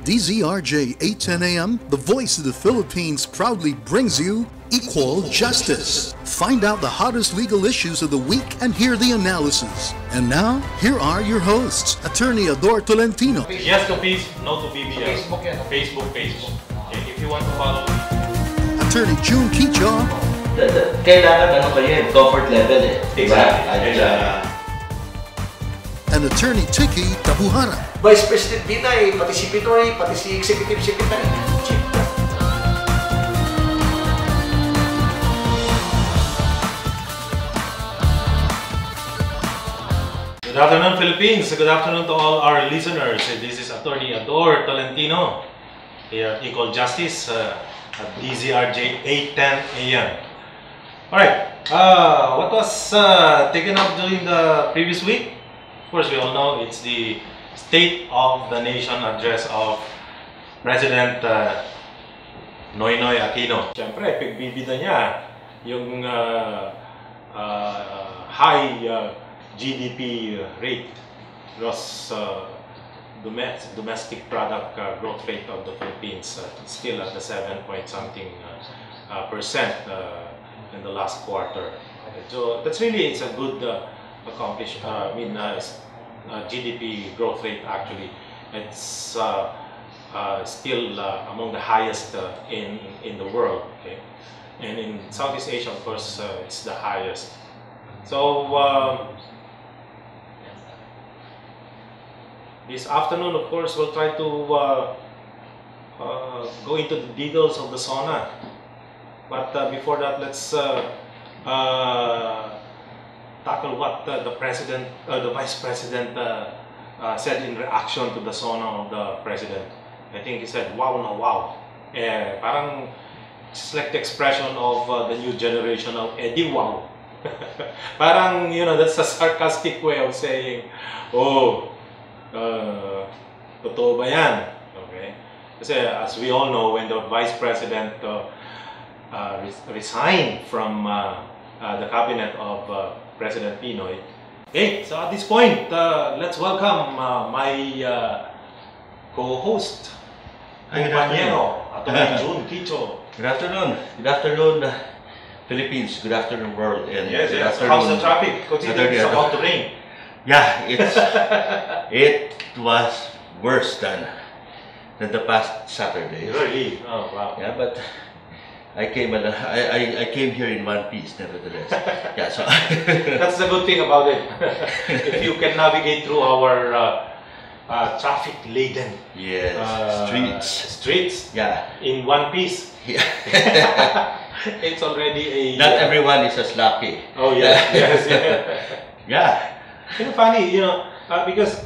DZRJ 810 AM, the voice of the Philippines, proudly brings you Equal Justice. Find out the hottest legal issues of the week and hear the analysis. And now, here are your hosts, Attorney Ador Tolentino. Yes to peace, no to BBS. Facebook. Okay, if you want to follow me. Attorney June Kicho. Kailangan pa yun, comfort level eh. Exactly. And Attorney Tiki Tabuhara. Vice President Binay, pati si Pinoy, pati si Executive Secretary. Good afternoon, Philippines. Good afternoon to all our listeners. This is Attorney Ador Tolentino here at Equal Justice at DZRJ 810 AM. Alright, what was taken up during the previous week? Of course, we all know it's the State of the Nation address of President Noynoy Aquino. Siyempre, pagbibida niya yung high GDP rate, gross domestic product growth rate of the Philippines, still at the 7-point-something percent in the last quarter. So that's really, it's a good accomplishment. GDP growth rate actually, it's still among the highest in the world. Okay, and in Southeast Asia, of course, it's the highest. So this afternoon, of course, we'll try to go into the details of the SONA. But before that, let's tackle what the president, the vice president said in reaction to the SONA of the president. I think he said, "Wow na wow." Parang it's like the expression of the new generation of Eddie Wow. Parang, you know, that's a sarcastic way of saying, "Oh, totoo ba yan?" Okay. Kasi as we all know, when the vice president resigned from the cabinet of President Pinoy. Okay, so at this point, let's welcome my co-host, compañero, Atty. June Kicho. Good afternoon, Philippines. Good afternoon, world. And yes. Afternoon, how's the traffic? Considering it's about to rain. Yeah, it was worse than the past Saturday. Really? Oh wow. Yeah, but I came here in one piece, nevertheless. Yeah, so that's the good thing about it. If you can navigate through our traffic-laden streets, yeah, in one piece, yeah. it's already a. Not everyone is as lucky. Oh yes, yes, yeah. You know, funny, you know, because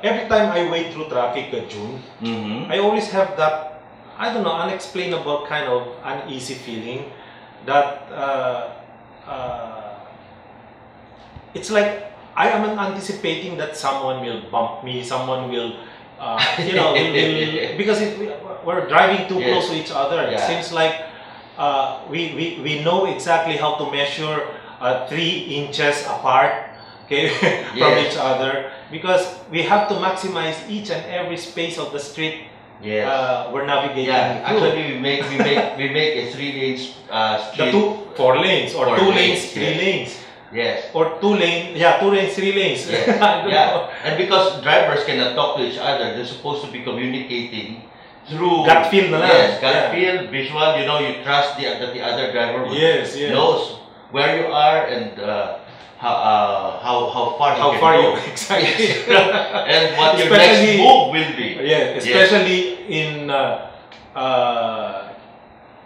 every time I wade through traffic, June, I always have that, I don't know, unexplainable kind of uneasy feeling that it's like I am anticipating that someone will bump me, someone will, you know, because we're driving too close to each other. It seems like we know exactly how to measure 3 inches apart, okay, from each other, because we have to maximize each and every space of the street. Yes. We're navigating. Yeah, actually, we make a 3-lane street. The 4 lanes, or 2 lanes, 3 lanes. Yes. Or 2 lanes, 2 lanes, 3 lanes. Yes. Yeah. And because drivers cannot talk to each other, they're supposed to be communicating through gut feel na lang. Yes, gut feel, visual. You know, you trust that the other driver knows where you are and how far you exactly and what your next move will be. Yeah, especially in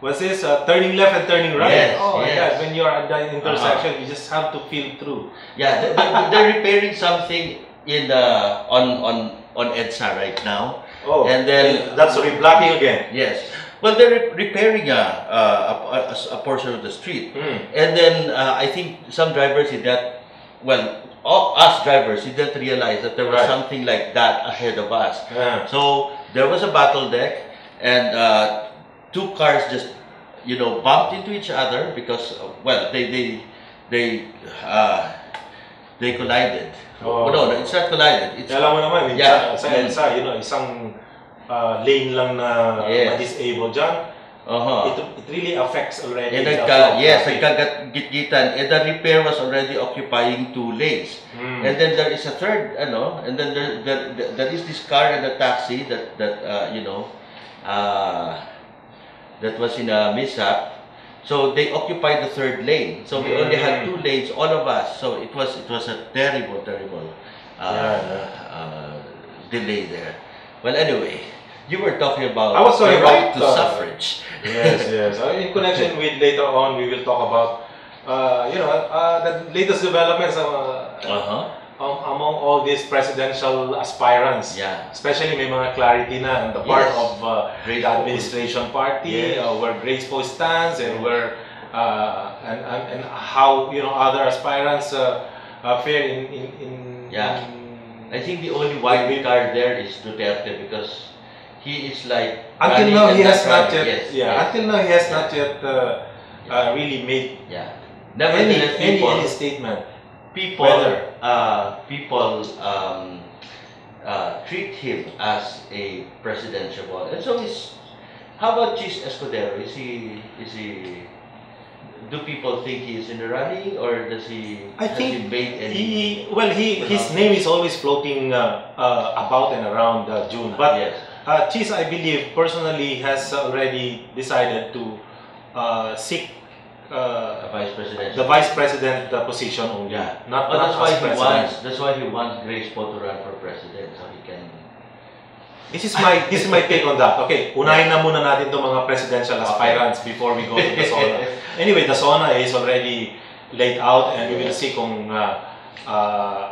what's this? Turning left and turning right. Yes, oh yes. When you're at the intersection, you just have to feel through. Yeah, they're repairing something in on EDSA right now. Oh, and then that's reblocking again. Yes. Well, they're repairing a portion of the street, and then I think some drivers did that. Well, us drivers didn't realize that there was something like that ahead of us. So there was a battle deck, and 2 cars just, you know, bumped into each other because well, they collided. Oh no, it's not collided. It's alam mo naman, sa EDSA, you know, isang lane lang na Yes. ma-disable dyan, it really affects already And the flow of yes, traffic. nagkagit-gitan. And the repair was already occupying 2 lanes. And then there is a third, and then there is this car and a taxi that that was in a mishap. So they occupied the 3rd lane. So we only had 2 lanes, all of us. So it was a terrible delay there. Well, anyway, you were talking about I was talking the right about, to suffrage. Yes. In connection with later on, we will talk about the latest developments among all these presidential aspirants. Yeah. Especially may mga clarity na on the part Yes. of the administration party, Yes. where Grace Poe stands, and where and how other aspirants fare in Yeah. I think the only wild card there is Duterte, because he is like until running now and he has not running. yet Yes. until now he has not yet really made Yeah. Nevertheless, any statement. people Whether- treat him as a presidential one. And so how about Chis Escudero? Is he do people think he is in the running, or does he I think he made any his name is always floating about and around June, but yes. Chis, I believe personally, has already decided to seek a vice president? the vice president position only. Yeah. Not But as president. that's why he wants Grace Poe to run for president, so he can. This is my take on that. Okay, unahin na muna natin itong mga presidential aspirants before we go to the SONA. Anyway, the SONA is already laid out, and we will see kung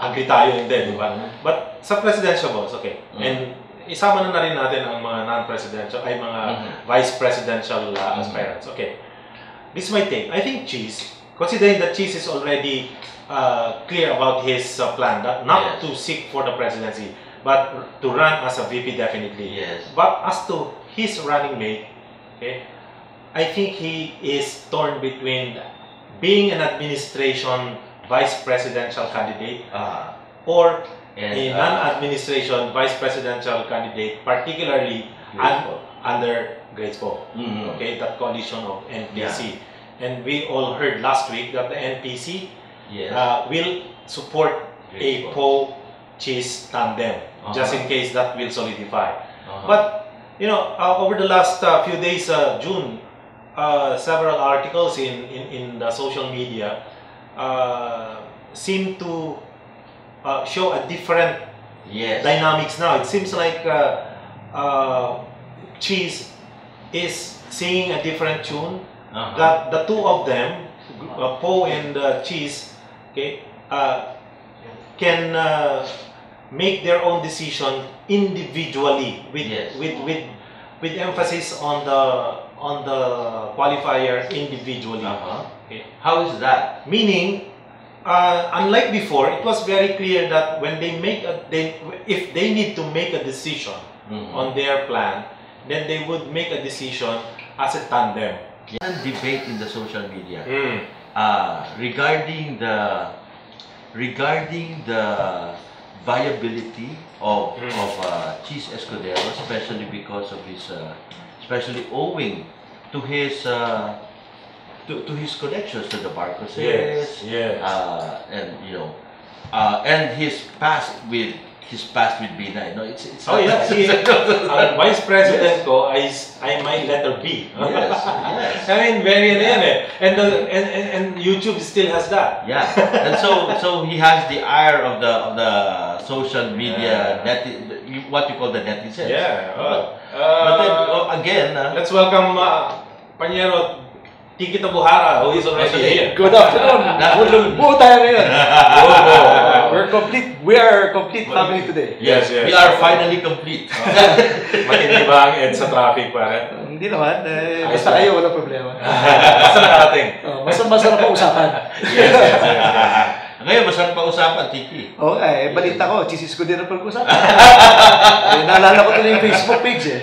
agree tayo hindi, di ba? But sa presidential votes, okay. And isama na rin natin ang mga non-presidential, ay mga vice presidential aspirants. Okay. This is my take. I think Cheese, considering that Cheese is already clear about his plan, that not to seek for the presidency, but to run as a VP definitely. Yes. But as to his running mate, okay, I think he is torn between being an administration vice presidential candidate or a non-administration vice presidential candidate, particularly under Grace Poe. Okay, that coalition of NPC. And we all heard last week that the NPC will support a Poe-Cheese tandem, just in case that will solidify. But over the last few days, June, several articles in the social media seem to show a different dynamics now. It seems like Cheese is singing a different tune. That the two of them, Poe and Cheese, okay, can make their own decision individually with emphasis on the qualifier individually. Okay. How is that? Meaning, unlike before, it was very clear that when they if they need to make a decision on their plan, then they would make a decision as a tandem. And debate in the social media regarding the viability of Cheese Escudero, especially because of his especially owing to his connections to the Marcoses, and and his past with Binay. No, it's See, ang vice president ko I might letter B. Yes. I mean, very and YouTube still has that. Yeah, and so he has the ire of the social media what you call the netizens. Yeah. But then again, let's welcome Panyero Tikita Buhara, who is already here. Good afternoon. Buo tayo ngayon. We're complete. We are complete family today. Yes. We are finally complete. Matindi ba ang EDSA traffic, pare? Hindi naman. Basta kayo, walang problema. Basta nakarating. Basta masarap ang usapan. Yes. Ngayon, masarap pa usapan, Tiki. Okay, balita ko. Chisis ko din ang pag-usapan. Naalala ko tuloy yung Facebook page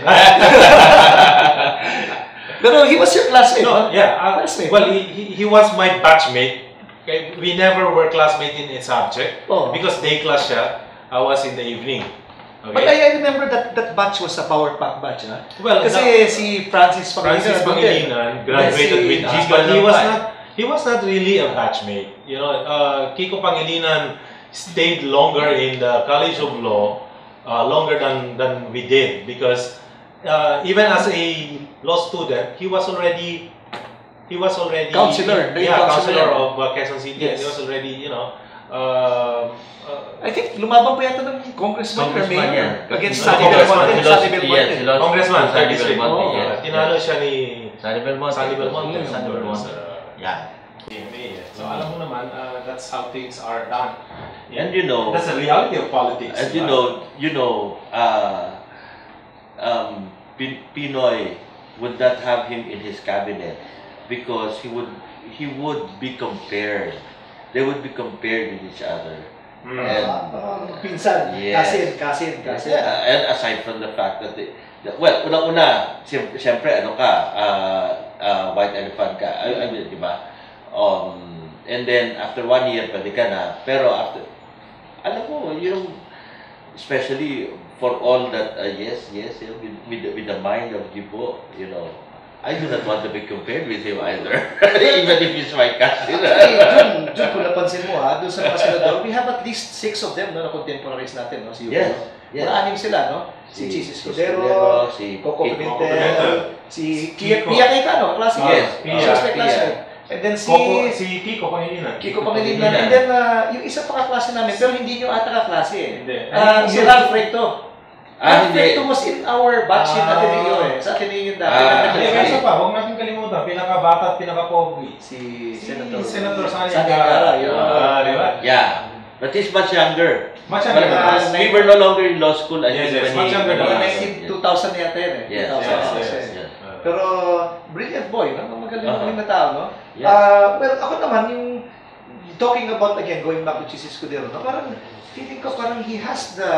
Pero he was your classmate. No, yeah. Classmate. Well, he was my batchmate. Okay, we never were classmates in a subject because day class siya. I was in the evening. Okay? But I remember that batch was a power pack batch, ha? Well, kasi si Francis Pangilinan graduated with G, but he was not really a batchmate. You know, Kiko Pangilinan stayed longer in the College of Law, longer than we did, because even as a law student, he was already counselor. Counselor of Quezon City. Yes. He was already, you know, I think lumabang pa yata ng congressman or mayor against Sunny Sunny Belmonte. Belmonte. Congressman, third district. Belmonte. Tinalo siya ni Sunny Belmonte. Sunny Belmonte. Yeah. So alam mo naman, that's how things are done. And you know, that's the reality of politics. And Pinoy would not have him in his cabinet because he would be compared. They would be compared with each other. Pinsan, yes. kasin. Yeah, and aside from the fact that unang-una, siyempre, white elephant ka, I mean, di ba? And then, after 1 year, pwede ka na. Pero after, alam mo, especially for all that, with the mind of Jibo, I do not want to be compared with him either. Even if he's my cousin. Jun, kung napansin mo doon sa mga senador, we have at least 6 of them na contemporaries natin, no? Si Yuko, yes. Anim sila, no? Si Jesus Escudero, si Coco Pimentel, si Pia Cayetano, klase. Yes, Pia. And then si Kiko Pangilinan. And then yung isa pa kaklase namin, pero hindi nyo ata kaklase eh. Hindi. Si Ralph Recto. Ralph Recto was in our batch in Ateneo eh. Sa Ateneo yung dati. Isa pa, huwag natin kalimutan, pinaka-bata at pinaka-pogi. Si Senator Sani Angara. Di ba? Yeah. But he's much younger. Much younger than us. We were no longer in law school. Yes, much younger than us. 2000 yata yun eh. Yes. Pero brilliant boy, no? Magaling na tao, no? Yes. Well, ako naman, yung talking about, again, going back to Jesus Escudero, no? Parang, feeling ko parang he has the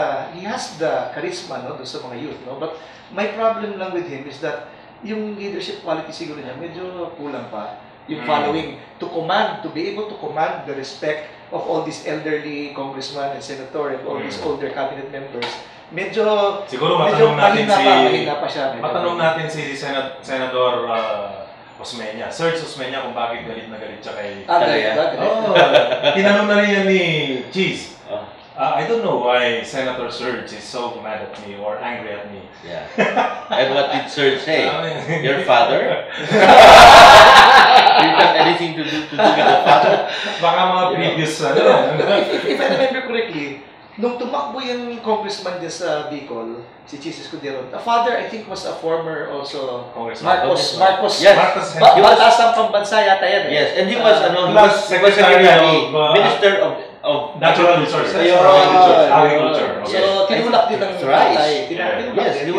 charisma, no? Doon sa mga youth, no? But my problem lang with him is that yung leadership quality siguro niya, medyo kulang pa. Yung following, to be able to command the respect of all these elderly congressmen and senator and all these older cabinet members, siguro mahina pa siya. Matanong natin si Senator Osmeña, Serge Osmeña, kung bakit galit na galit siya kay tinanong na rin yan ni Cheese. I don't know why Senator Serge is so mad at me or angry at me. Yeah. And what did Serge say? Your father? Did you have anything to do with the father? Baka mga previous, If I remember correctly, nung tumakbo yung congressman dyan sa Bicol, si Jesus Escudero, the father, I think, was a former also Marcos. Yes. Batasang pambansa yata yan eh. Yes, and he was Secretary of Minister of Natural Resources. Agriculture. So, tinulak din ng thrice. Yes, he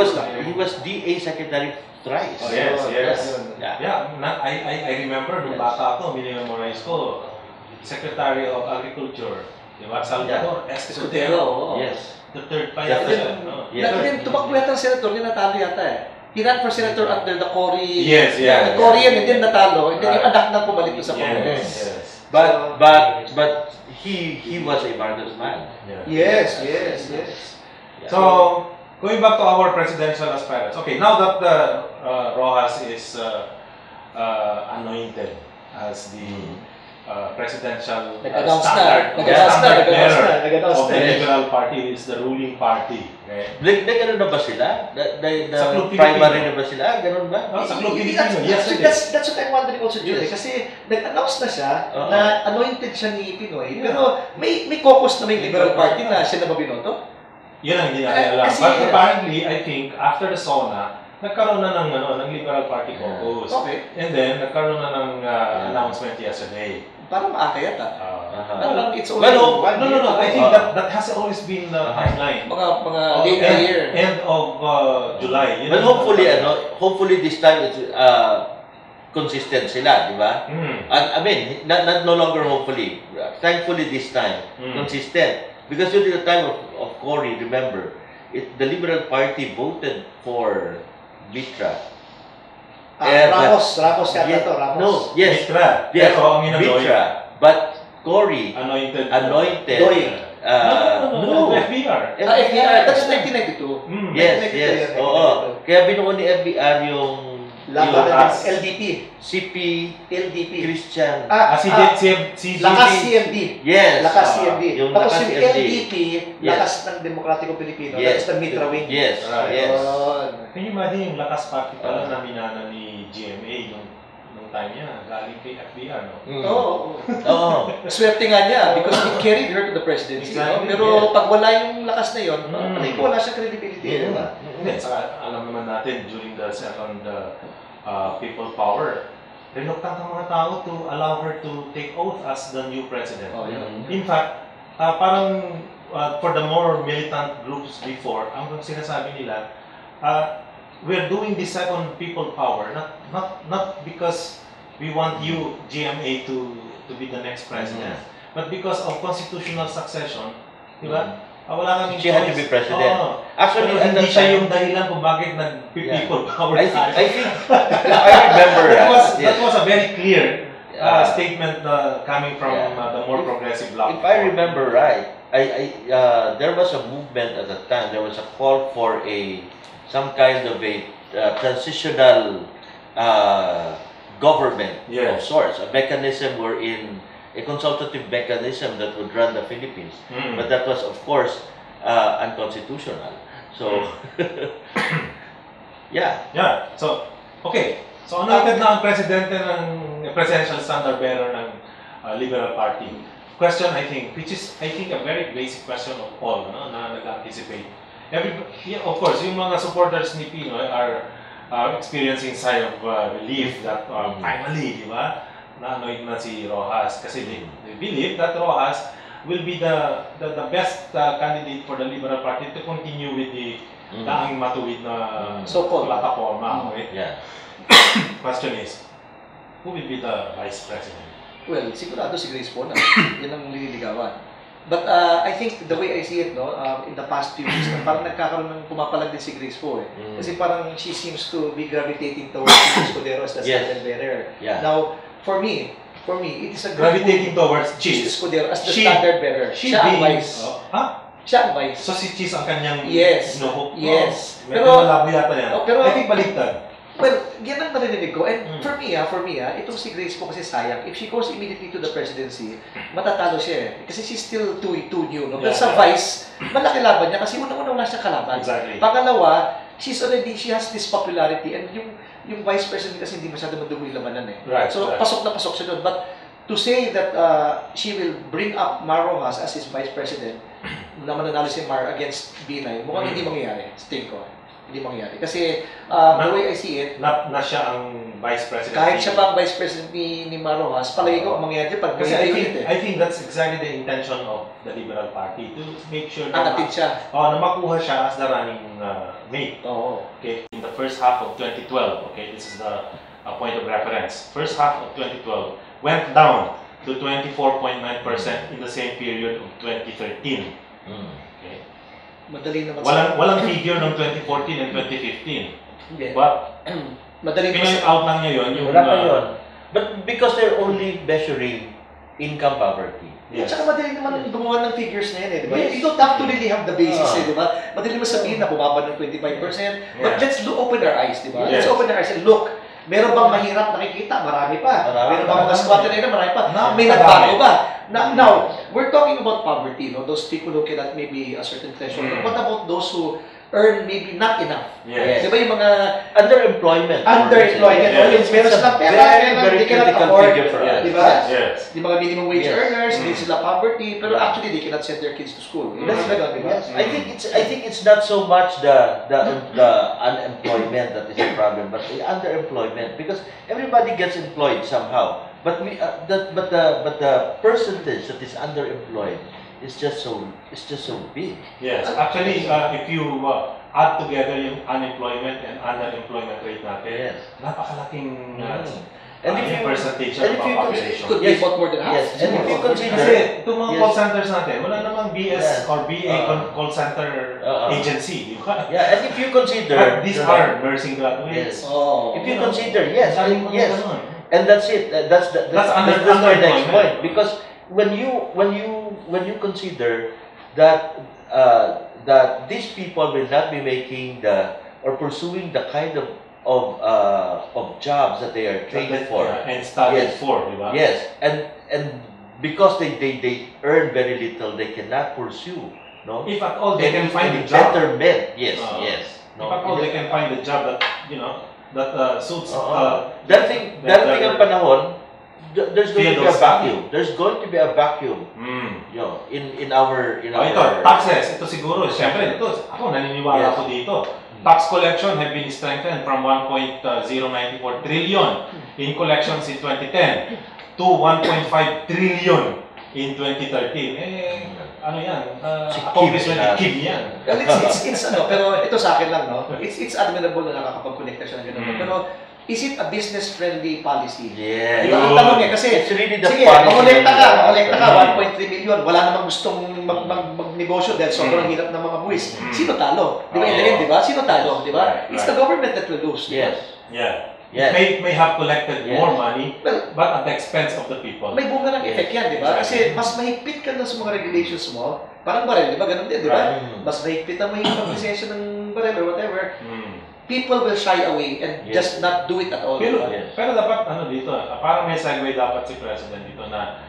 was DA Secretary thrice. Oh, yes. Yeah, I remember nung bata ako, minimemorize ko, Secretary of Agriculture. Diba? Salvador Escudero. Yes. The third pa yata siya. Tumakbo yata ang senator, yung natalo yata eh. He ran for senator under the Cory. Yes. Cory yan, and then natalo. And then yung anak na pumalik sa Congress. Yes. But he was a marvelous man. Yes. So, going back to our presidential aspirants. Okay, now that Rojas is anointed as the presidential standard bearer of the Liberal Party, is the ruling party. Okay? Ganun na ba sila? Primary na ba sila? Ganun ba? Sa Club Pilipino, yes. That's what I'm wondering also, Julie. Kasi nag-announce na siya na anointed siya ni Pinoy. Pero may caucus na may Liberal Party na siya na mabinoto? Yun ang hindi natin alam. But apparently, I think, after the SONA, nagkaroon na ng Liberal Party caucus. Okay. And then, nagkaroon na ng announcement yesterday. Parang maaka yata. It's only no. I think that has always been the timeline. Mga late year. End of July. But hopefully this time it's consistent sila, di ba? I mean, no longer hopefully. Thankfully this time, consistent. Because during the time of Cory, remember, the Liberal Party voted for Vitra. Ramos yata to, Ramos. No, yes. Vitra. Yes, Pero ang Vitra. But Cory anointed Doy No, FBR. FBR, that's 1992. Yes, 1992 yes. yan, Oo. Kaya binuo ni FBR yung Lakas LDP. CP LDP. Christian. Lakas CMD. Yes. Lakas CMD. Yung Tapos Lakas yung CMD. LDP, Lakas ng Demokratiko Pilipino. Yes. That's the Mitra Wing. Yes. Right. Yes. Can you imagine yung Lakas Party pala na minana ni GMA nung time niya, galing kay FBR, no? Oo. Swerte nga niya because it carried her to the presidency. Exactly. No? Pero pag wala yung lakas na yun, wala siyang credibility. Yeah. Hindi, saka alam naman natin during the second people power, reluctant ang mga tao to allow her to take oath as the new president. In fact, parang for the more militant groups before, ang sinasabi nila, we're doing the second people power not because we want you GMA to be the next president, but because of constitutional succession, di ba? Wala kaming She had to be president. Actually, hindi siya yung dahilan kung bakit nag-people power. I think if I remember that was a very clear statement coming from the more progressive bloc. If I remember right, there was a movement at the time. There was a call for some kind of a transitional government of sorts, a mechanism wherein a consultative mechanism that would run the Philippines, but that was of course unconstitutional. So So okay. So anointed na ang presidente ng presidential standard bearer ng Liberal Party. Question I think, which is I think a very basic question of all, no, na nag-anticipate. Of course, yung mga supporters ni Pinoy are experiencing sigh of relief that finally, di ba, na-anoint na si Rojas kasi they believe that Rojas will be the best candidate for the Liberal Party to continue with the daang matuwid na so-called plataforma. Okay? yeah. Question is, who will be the Vice President? Well, sigurado si Grace po na. Yan ang nililigawan. But I think the way I see it, no, in the past few weeks, parang nagkakaroon ng pumapalag din si Grace po eh. Kasi parang she seems to be gravitating towards Chis Escudero as the standard bearer. Yeah. Now, for me, it is a gravitating towards Chis Chis Escudero as the standard bearer. Siya ang vice. Siya ang vice. So si Chis ang kanyang sinuhook. Yes. Pero malabo yata yan. Pero I think baliktad. Well, yan ang narinig ko. And for me, itong si Grace po kasi sayang. If she goes immediately to the presidency, matatalo siya eh. Kasi she's still too new. No? Pero sa vice, malaki laban niya kasi unang-una wala siyang kalaban. Exactly. Pangalawa, she has this popularity and yung vice president kasi hindi masyado madumi yung labanan eh. Right, so, pasok na pasok siya doon. But to say that she will bring up Mar Rojas as his vice president na mananalo si Mar against B9, mukhang hindi mangyayari. Tingin ko. Hindi mangyayari. Kasi the way I see it, na siya ang vice president. Kahit siya pa ang vice president ni Mar Rojas, palagi ko ang mangyayari pag kasi I think that's exactly the intention of the Liberal Party to make sure na siya. Na makuha siya as the running mate. Okay. In the first half of 2012, okay, this is the point of reference. First half of 2012 went down to 24.9% in the same period of 2013. Okay. Madali naman walang figure ng 2014 and 2015. Yeah. But madali Pinoy out lang niya yun. Wala pa yun. But because they're only measuring income poverty. At saka madali naman gumawa ng figures na yan eh, di ba? You don't have to really have the basics eh, di ba? Madali naman sabihin na bumaba ng 25%. But let's open our eyes, di ba? Let's open our eyes and look. Meron bang mahirap nakikita? Marami pa. Meron bang mga squatter na marami pa. May nagbago ba? Now, we're talking about poverty, no? Those people who cannot maybe a certain threshold. What about those who earn maybe not enough? Yes. Di ba yung mga underemployment? Yes. Meron silang pera, they cannot afford. Di ba? Yes. Di mga minimum wage earners, hindi sila poverty, pero actually they cannot send their kids to school. That's di ba? I think it's not so much the unemployment that is a problem, but the underemployment, because everybody gets employed somehow. But the percentage that is underemployed is just so big. Yes, actually, if you add together yung unemployment and underemployment rate natin, napakalaking percentage of the population. Could be more than half. Yes, and if you consider, kasi itong mga call centers natin, wala namang BS or BA call center agency. Yeah, and if you consider, these are nursing graduates. If you consider, yes. And that's it. That's my next point. Because when you consider that these people will not be making or pursuing the kind of jobs that they are trained for and studied for, di ba? Yes, and because they earn very little, they cannot pursue. No, if at all they can find a job. Betterment. Yes, yes. No, if at all they can find a job that that suits. Dating ang panahon, there's going to be a vacuum. There's going to be a vacuum. In our ito, taxes. Ito siguro. Siyempre, ako naniniwala ako dito. Tax collection have been strengthened from 1.094 trillion in collections in 2010 to 1.5 trillion in 2013. Ano yan? Accomplishment ni Kim yan. Well, it's pero ito sa akin lang, no? It's admirable na nakakapag-connect siya ng ganun. Pero is it a business-friendly policy? Yeah. Diba? Ang tanong kasi, it's really the sige, mangolekta ka, 1.3 million, wala namang gustong magnegosyo dahil sobrang hirap ng mga buwis. Sino talo? Di ba? Di ba? Sino talo? Di ba? It's the government that will lose. Yes. Yeah. Yes. May have collected more money, but at the expense of the people. May bunga ng effect yan, di ba? Kasi mas mahigpit ka na sa mga regulations mo. Parang baril, di ba? Ganun din, di ba? Mas mahigpit ang lisensya ng baril or whatever. People will shy away and just not do it at all. Pero dapat, dito, parang may segue dapat si President dito na,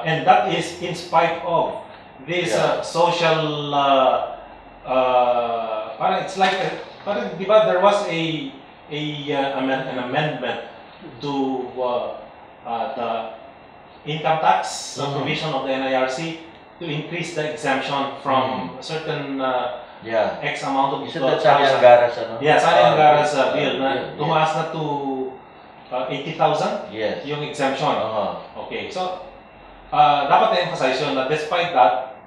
and that is in spite of this social, parang it's like, parang, di ba, there was an amendment to the income tax provision of the NIRC to increase the exemption from certain X amount of Isn't that Sani Angara's Yeah, Sani Angara's bill na tumaas na to 80,000 yung exemption. Okay, so dapat i-emphasize yun na despite that,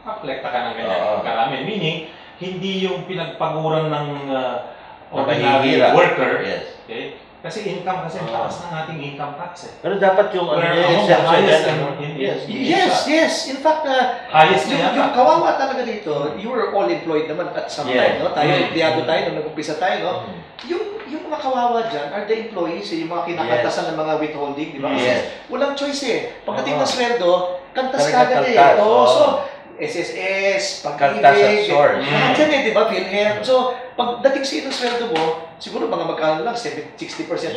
kakolekta ka ng ganyan karami. Meaning, hindi yung pinagpaguran ng ordinary worker. Okay? Kasi income kasi taas ng ating income tax eh. Pero dapat yung Yes. In fact, highest na yung kawawa talaga dito, you were all employed naman at some time, no? Tayo, empleyado tayo, nung nag-umpisa tayo, no? Yung mga kawawa dyan are the employees, yung mga kinakantasan ng mga withholding, di ba? Kasi walang choice eh. Pagdating ng sweldo, kantas kagad eh. So, SSS, pag-ibig, lahat yan eh, di ba? PhilHealth. So, pagdating sa inong sweldo mo, siguro mga magkano lang, 60%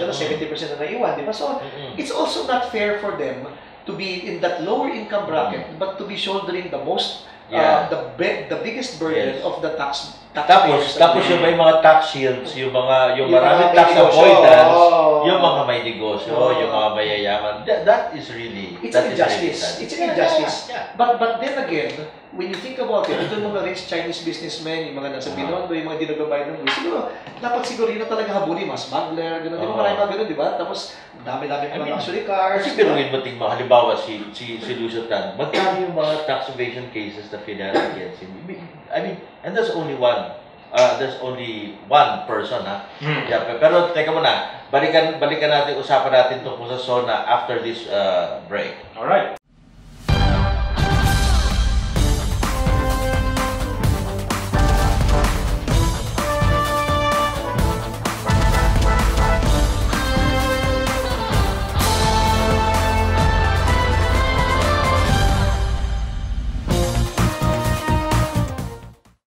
na 70% na naiwan, di ba? So, it's also not fair for them to be in that lower income bracket, but to be shouldering the most, the biggest burden of the tax. Tapos yung may mga tax shields, yung maraming tax avoidance, yung mga may negosyo, yung mga mayayaman. That is really it's an injustice. It's an injustice. But then again, when you think about it, ito yung mga rich Chinese businessmen, yung mga nasa Binondo, yung mga dinagabayad ng buwis, siguro yun na talaga habuli, mga smuggler, gano'n. Di ba marami mga gano'n, di ba? Tapos, dami-dami pa ng luxury cars. Kasi pinuhin mo tingin mo, halimbawa si Lucio Tan, magkano yung mga tax evasion cases na finale against him? I mean, and there's only one. There's only one person, ha? Pero teka muna, balikan natin, usapan natin tungkol sa SONA after this break. Alright.